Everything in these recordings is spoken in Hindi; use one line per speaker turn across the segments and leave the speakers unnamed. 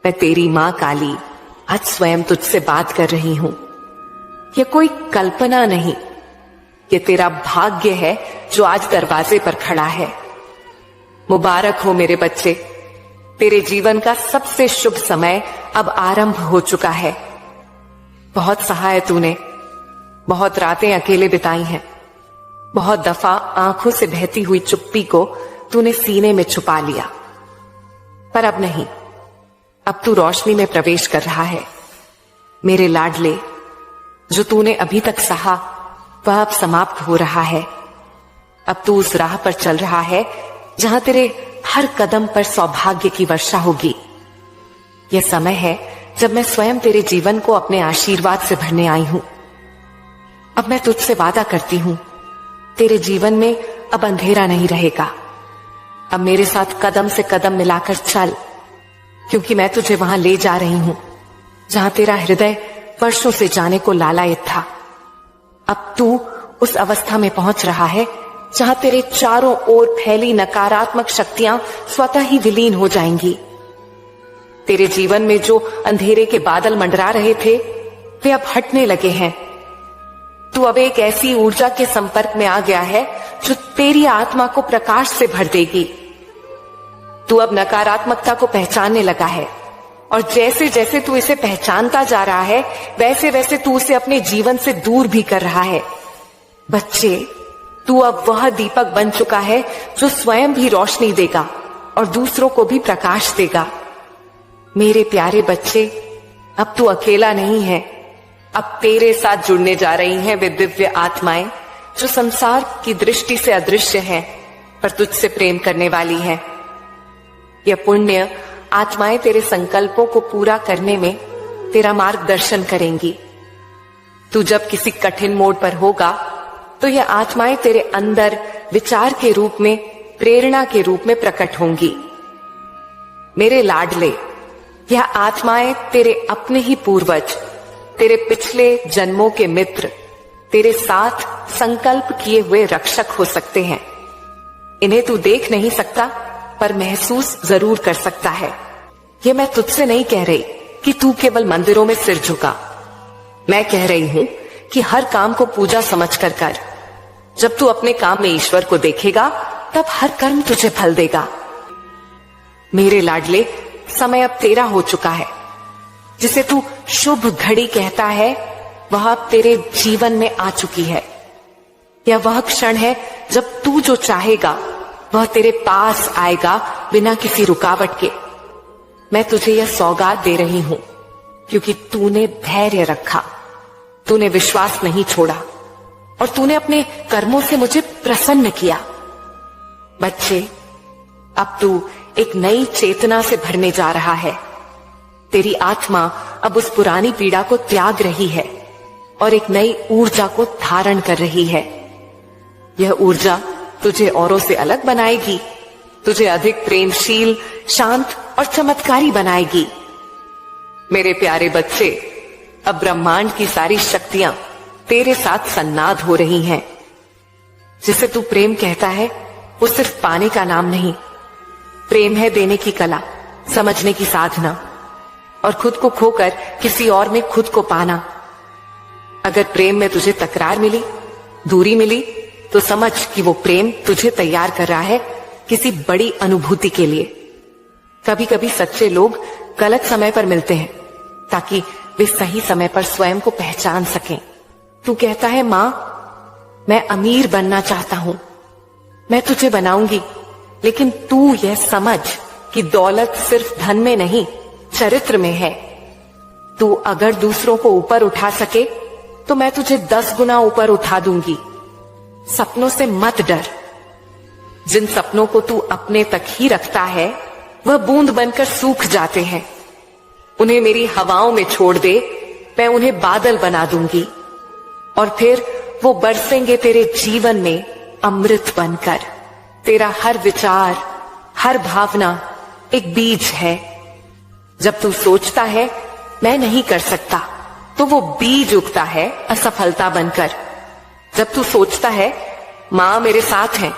मैं तेरी मां काली आज स्वयं तुझसे बात कर रही हूं। यह कोई कल्पना नहीं, ये तेरा भाग्य है जो आज दरवाजे पर खड़ा है। मुबारक हो मेरे बच्चे, तेरे जीवन का सबसे शुभ समय अब आरंभ हो चुका है। बहुत सहा है तूने, बहुत रातें अकेले बिताई हैं, बहुत दफा आंखों से बहती हुई चुप्पी को तूने सीने में छुपा लिया, पर अब नहीं। अब तू रोशनी में प्रवेश कर रहा है। मेरे लाडले, जो तूने अभी तक सहा वह अब समाप्त हो रहा है। अब तू उस राह पर चल रहा है जहां तेरे हर कदम पर सौभाग्य की वर्षा होगी। यह समय है जब मैं स्वयं तेरे जीवन को अपने आशीर्वाद से भरने आई हूं। अब मैं तुझसे वादा करती हूं, तेरे जीवन में अब अंधेरा नहीं रहेगा। अब मेरे साथ कदम से कदम मिलाकर चल, क्योंकि मैं तुझे वहां ले जा रही हूं जहां तेरा हृदय वर्षों से जाने को लालायित था। अब तू उस अवस्था में पहुंच रहा है जहां तेरे चारों ओर फैली नकारात्मक शक्तियां स्वतः ही विलीन हो जाएंगी। तेरे जीवन में जो अंधेरे के बादल मंडरा रहे थे वे अब हटने लगे हैं। तू अब एक ऐसी ऊर्जा के संपर्क में आ गया है जो तेरी आत्मा को प्रकाश से भर देगी। तू अब नकारात्मकता को पहचानने लगा है, और जैसे जैसे तू इसे पहचानता जा रहा है वैसे वैसे तू उसे अपने जीवन से दूर भी कर रहा है। बच्चे, तू अब वह दीपक बन चुका है जो स्वयं भी रोशनी देगा और दूसरों को भी प्रकाश देगा। मेरे प्यारे बच्चे, अब तू अकेला नहीं है। अब तेरे साथ जुड़ने जा रही हैं वे दिव्य आत्माएं जो संसार की दृष्टि से अदृश्य हैं, पर तुझसे प्रेम करने वाली हैं। यह पुण्य आत्माएं तेरे संकल्पों को पूरा करने में तेरा मार्गदर्शन करेंगी। तू जब किसी कठिन मोड़ पर होगा तो यह आत्माएं तेरे अंदर विचार के रूप में, प्रेरणा के रूप में प्रकट होंगी। मेरे लाडले, यह आत्माएं तेरे अपने ही पूर्वज, तेरे पिछले जन्मों के मित्र, तेरे साथ संकल्प किए हुए रक्षक हो सकते हैं। इन्हें तू देख नहीं सकता पर महसूस जरूर कर सकता है। यह मैं तुझसे नहीं कह रही कि तू केवल मंदिरों में सिर झुका। मैं कह रही हूं कि हर काम को पूजा समझकर कर। जब तू अपने काम में ईश्वर को देखेगा तब हर कर्म तुझे फल देगा। मेरे लाडले, समय अब तेरा हो चुका है। जिसे तू शुभ घड़ी कहता है वह अब तेरे जीवन में आ चुकी है। यह वह क्षण है जब तू जो चाहेगा वह तेरे पास आएगा बिना किसी रुकावट के। मैं तुझे यह सौगात दे रही हूं क्योंकि तूने धैर्य रखा, तूने विश्वास नहीं छोड़ा और तूने अपने कर्मों से मुझे प्रसन्न किया। बच्चे, अब तू एक नई चेतना से भरने जा रहा है। तेरी आत्मा अब उस पुरानी पीड़ा को त्याग रही है और एक नई ऊर्जा को धारण कर रही है। यह ऊर्जा तुझे औरों से अलग बनाएगी, तुझे अधिक प्रेमशील, शांत और चमत्कारी बनाएगी। मेरे प्यारे बच्चे, अब ब्रह्मांड की सारी शक्तियां तेरे साथ सन्नाद हो रही हैं। जिसे तू प्रेम कहता है वो सिर्फ पाने का नाम नहीं, प्रेम है देने की कला, समझने की साधना और खुद को खोकर किसी और में खुद को पाना। अगर प्रेम में तुझे तकरार मिली, दूरी मिली, तो समझ कि वो प्रेम तुझे तैयार कर रहा है किसी बड़ी अनुभूति के लिए। कभी कभी सच्चे लोग गलत समय पर मिलते हैं ताकि वे सही समय पर स्वयं को पहचान सकें। तू कहता है, मां, मैं अमीर बनना चाहता हूं। मैं तुझे बनाऊंगी, लेकिन तू यह समझ कि दौलत सिर्फ धन में नहीं, चरित्र में है। तू अगर दूसरों को ऊपर उठा सके तो मैं तुझे 10 गुना ऊपर उठा दूंगी। सपनों से मत डर। जिन सपनों को तू अपने तक ही रखता है वह बूंद बनकर सूख जाते हैं। उन्हें मेरी हवाओं में छोड़ दे, मैं उन्हें बादल बना दूंगी और फिर वो बरसेंगे तेरे जीवन में अमृत बनकर। तेरा हर विचार, हर भावना एक बीज है। जब तू सोचता है मैं नहीं कर सकता, तो वो बीज उगता है असफलता बनकर। जब तू सोचता है मां मेरे साथ है,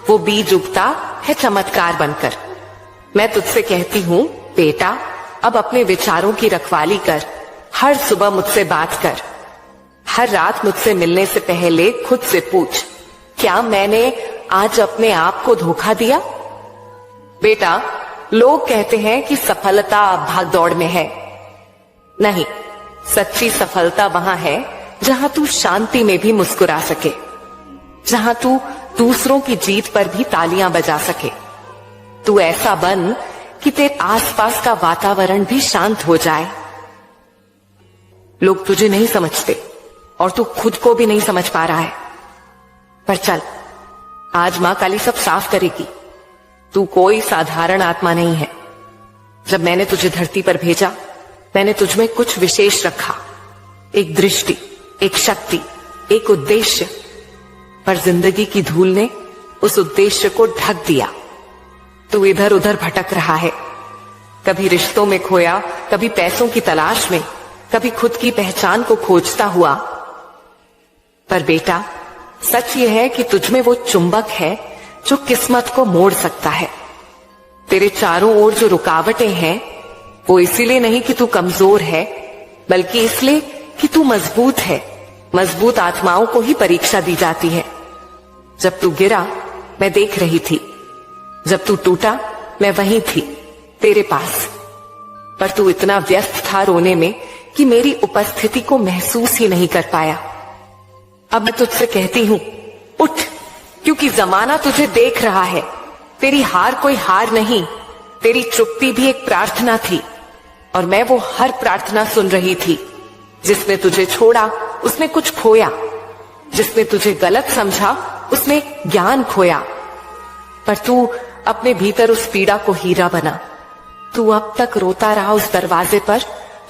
वो बीज उगता है चमत्कार बनकर। मैं तुझसे कहती हूं बेटा, अब अपने विचारों की रखवाली कर। हर सुबह मुझसे बात कर। हर रात मुझसे मिलने से पहले खुद से पूछ, क्या मैंने आज अपने आप को धोखा दिया? बेटा, लोग कहते हैं कि सफलता भागदौड़ में है। नहीं, सच्ची सफलता वहां है जहां तू शांति में भी मुस्कुरा सके, जहां तू दूसरों की जीत पर भी तालियां बजा सके। तू ऐसा बन कि तेरे आसपास का वातावरण भी शांत हो जाए। लोग तुझे नहीं समझते और तू खुद को भी नहीं समझ पा रहा है, पर चल, आज मां काली सब साफ करेगी। तू कोई साधारण आत्मा नहीं है। जब मैंने तुझे धरती पर भेजा, मैंने तुझमें कुछ विशेष रखा, एक दृष्टि, एक शक्ति, एक उद्देश्य, पर जिंदगी की धूल ने उस उद्देश्य को ढक दिया। तू इधर उधर भटक रहा है, कभी रिश्तों में खोया, कभी पैसों की तलाश में, कभी खुद की पहचान को खोजता हुआ। पर बेटा, सच ये है कि तुझमें वो चुंबक है जो किस्मत को मोड़ सकता है। तेरे चारों ओर जो रुकावटें हैं, वो इसीलिए नहीं कि तू कमजोर है, बल्कि इसलिए कि तू मजबूत है। मजबूत आत्माओं को ही परीक्षा दी जाती है। जब तू गिरा, मैं देख रही थी। जब तू टूटा, मैं वहीं थी, तेरे पास। पर तू इतना व्यस्त था रोने में कि मेरी उपस्थिति को महसूस ही नहीं कर पाया। अब मैं तुझसे कहती हूं, उठ, क्योंकि जमाना तुझे देख रहा है। तेरी हार कोई हार नहीं, तेरी चुप्पी भी एक प्रार्थना थी, और मैं वो हर प्रार्थना सुन रही थी। जिसने तुझे छोड़ा, उसने कुछ खोया। जिसने तुझे गलत समझा, उसने ज्ञान खोया। पर तू अपने भीतर उस पीड़ा को हीरा बना। तू अब तक रोता रहा उस दरवाजे पर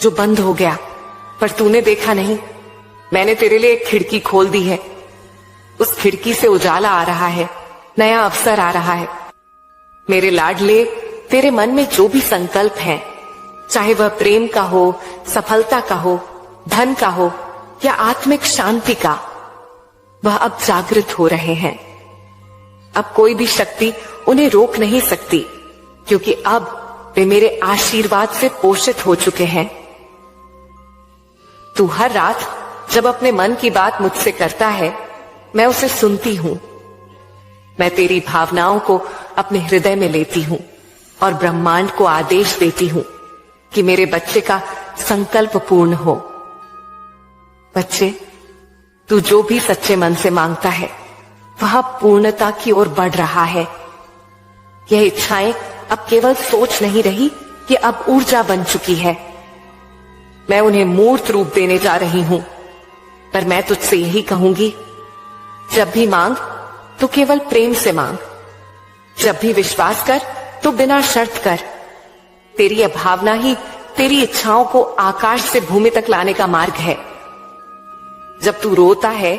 जो बंद हो गया, पर तूने देखा नहीं, मैंने तेरे लिए एक खिड़की खोल दी है। उस खिड़की से उजाला आ रहा है, नया अवसर आ रहा है। मेरे लाडले, तेरे मन में जो भी संकल्प है, चाहे वह प्रेम का हो, सफलता का हो, धन का हो या आत्मिक शांति का, वह अब जागृत हो रहे हैं। अब कोई भी शक्ति उन्हें रोक नहीं सकती, क्योंकि अब वे मेरे आशीर्वाद से पोषित हो चुके हैं। तू हर रात जब अपने मन की बात मुझसे करता है, मैं उसे सुनती हूं। मैं तेरी भावनाओं को अपने हृदय में लेती हूं और ब्रह्मांड को आदेश देती हूं कि मेरे बच्चे का संकल्प पूर्ण हो। बच्चे, तू जो भी सच्चे मन से मांगता है, वह पूर्णता की ओर बढ़ रहा है। यह इच्छाएं अब केवल सोच नहीं रही, कि अब ऊर्जा बन चुकी है। मैं उन्हें मूर्त रूप देने जा रही हूं। पर मैं तुझसे यही कहूंगी, जब भी मांग तो केवल प्रेम से मांग। जब भी विश्वास कर तो बिना शर्त कर। तेरी यह भावना ही तेरी इच्छाओं को आकाश से भूमि तक लाने का मार्ग है। जब तू रोता है,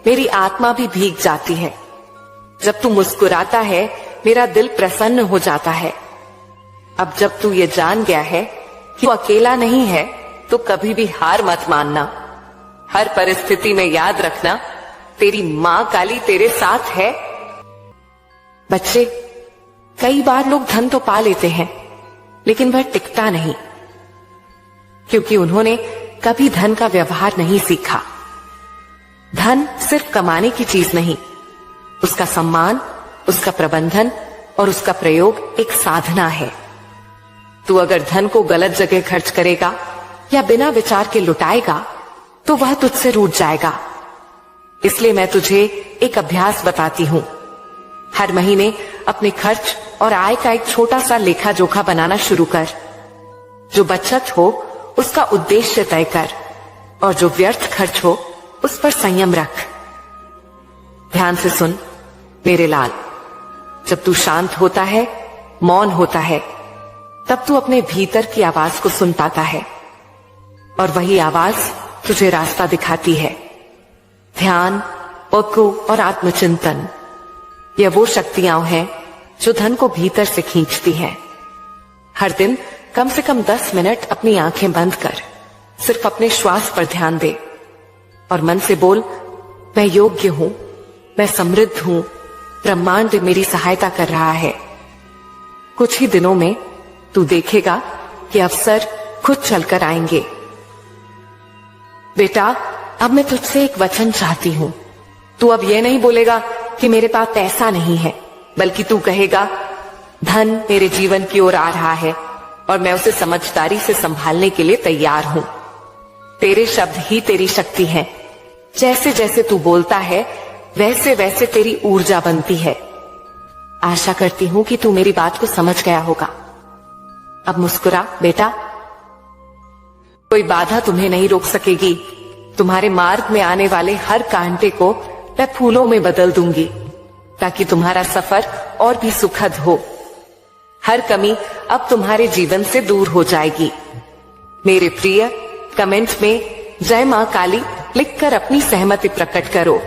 मेरी आत्मा भी भीग जाती है। जब तू मुस्कुराता है, मेरा दिल प्रसन्न हो जाता है। अब जब तू ये जान गया है कि तू अकेला नहीं है, तो कभी भी हार मत मानना। हर परिस्थिति में याद रखना, तेरी मां काली तेरे साथ है। बच्चे, कई बार लोग धन तो पा लेते हैं, लेकिन वह टिकता नहीं, क्योंकि उन्होंने कभी धन का व्यवहार नहीं सीखा। धन सिर्फ कमाने की चीज नहीं, उसका सम्मान, उसका प्रबंधन और उसका प्रयोग एक साधना है। तू अगर धन को गलत जगह खर्च करेगा या बिना विचार के लुटाएगा, तो वह तुझसे रूठ जाएगा। इसलिए मैं तुझे एक अभ्यास बताती हूं। हर महीने अपने खर्च और आय का एक छोटा सा लेखा जोखा बनाना शुरू कर। जो बचत हो उसका उद्देश्य तय कर, और जो व्यर्थ खर्च हो उस पर संयम रख। ध्यान से सुन मेरे लाल, जब तू शांत होता है, मौन होता है, तब तू अपने भीतर की आवाज को सुन पाता है, और वही आवाज तुझे रास्ता दिखाती है। ध्यान, पक्कू और आत्मचिंतन, यह वो शक्तियां हैं जो धन को भीतर से खींचती हैं। हर दिन कम से कम 10 मिनट अपनी आंखें बंद कर सिर्फ अपने श्वास पर ध्यान दे और मन से बोल, मैं योग्य हूं, मैं समृद्ध हूं, ब्रह्मांड मेरी सहायता कर रहा है। कुछ ही दिनों में तू देखेगा कि अवसर खुद चलकर आएंगे। बेटा, अब मैं तुझसे एक वचन चाहती हूं। तू अब यह नहीं बोलेगा कि मेरे पास पैसा नहीं है, बल्कि तू कहेगा धन मेरे जीवन की ओर आ रहा है और मैं उसे समझदारी से संभालने के लिए तैयार हूं। तेरे शब्द ही तेरी शक्ति हैं। जैसे जैसे तू बोलता है वैसे वैसे तेरी ऊर्जा बनती है। आशा करती हूं कि तू मेरी बात को समझ गया होगा। अब मुस्कुरा बेटा। कोई बाधा तुम्हें नहीं रोक सकेगी। तुम्हारे मार्ग में आने वाले हर कांटे को मैं फूलों में बदल दूंगी, ताकि तुम्हारा सफर और भी सुखद हो। हर कमी अब तुम्हारे जीवन से दूर हो जाएगी। मेरे प्रिय, कमेंट में जय मां काली लिखकर अपनी सहमति प्रकट करो।